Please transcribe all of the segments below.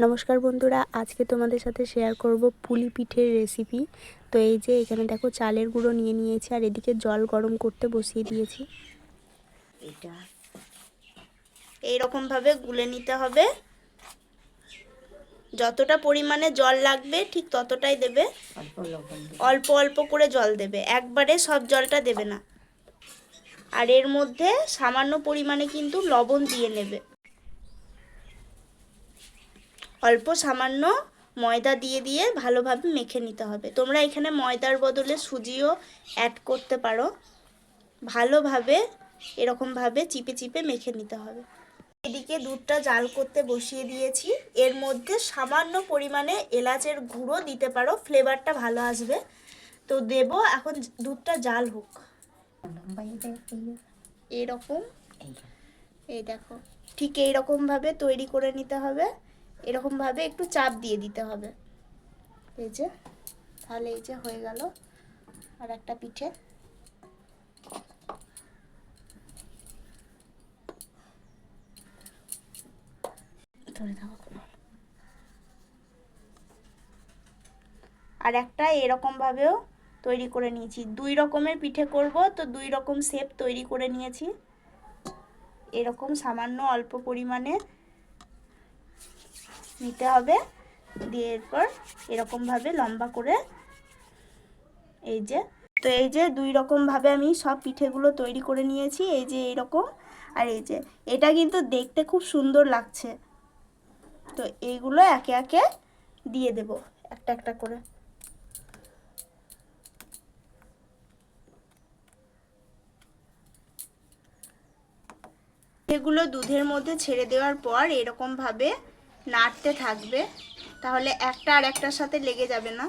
নমস্কার বন্ধুরা, আজকে তোমাদের সাথে শেয়ার করব পুলি পিঠের রেসিপি। তো এই যে এখানে দেখো চালের গুঁড়ো নিয়ে নিয়েছি আর এদিকে জল গরম করতে বসিয়ে দিয়েছি। এটা এইরকম ভাবে গুলে নিতে হবে। যতটা পরিমাণে জল লাগবে ঠিক ততটাই দেবে, অল্প অল্প করে জল দেবে, একবারে সব জলটা দেবে না। আর এর মধ্যে সামান্য পরিমাণে কিন্তু লবণ দিয়ে নেবে। অল্প সামান্য ময়দা দিয়ে দিয়ে ভালোভাবে মেখে নিতে হবে। তোমরা এখানে ময়দার বদলে সুজিও অ্যাড করতে পারো। ভালোভাবে এরকমভাবে চিপে চিপে মেখে নিতে হবে। এদিকে দুধটা জাল করতে বসিয়ে দিয়েছি। এর মধ্যে সামান্য পরিমাণে এলাচের গুঁড়ো দিতে পারো, ফ্লেভারটা ভালো আসবে। তো দেব, এখন দুধটা জাল হোক। এরকম, এই দেখো, ঠিক এইরকমভাবে তৈরি করে নিতে হবে। এরকমভাবে একটু চাপ দিয়ে দিতে হবে। এই যে, তাহলে এই যে হয়ে গেল আর একটা পিঠে। আর একটা এরকম ভাবেও তৈরি করে নিয়েছি। দুই রকমের পিঠে করব, তো দুই রকম শেপ তৈরি করে নিয়েছি। এরকম সামান্য অল্প পরিমাণে নিতে হবে, দিয়ে এরপর এরকম ভাবে লম্বা করে, এই যে, তো এই যে দুই রকম ভাবে আমি সব পিঠেগুলো তৈরি করে নিয়েছি। এই যে এইরকম, আর এই যে এটা কিন্তু দেখতে খুব সুন্দর লাগছে। তো এইগুলো একে একে দিয়ে দেব একটা একটা করে। এগুলো দুধের মধ্যে ছেড়ে দেওয়ার পর এরকম ভাবে নাড়তে থাকবে, তাহলে একটা আর একটার সাথে লেগে যাবে না।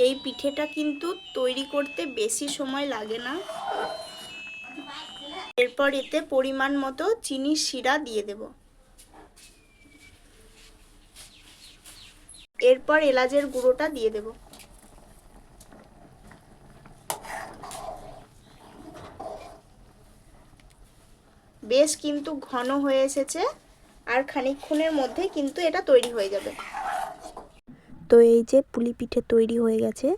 এই পিঠেটা কিন্তু তৈরি করতে বেশি সময় লাগে না। এরপর এতে পরিমাণ মতো চিনির শিরা দিয়ে দেব। এরপর এলাচের গুঁড়োটা দিয়ে দেব। বেশ কিন্তু ঘন হয়ে এসেছে, আর খানিকক্ষণের মধ্যে কিন্তু এটা তৈরি হয়ে যাবে। তো এই যে পুলি পিঠে তৈরি হয়ে গেছে।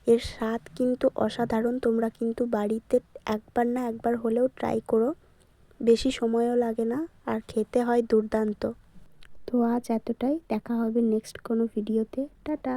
এর স্বাদ কিন্তু অসাধারণ। তোমরা কিন্তু বাড়িতে একবার না একবার হলেও ট্রাই করো। বেশি সময়ও লাগে না আর খেতে হয় দুর্দান্ত। তো আজ এতটাই, দেখা হবে নেক্সট কোনো ভিডিওতে। টাটা।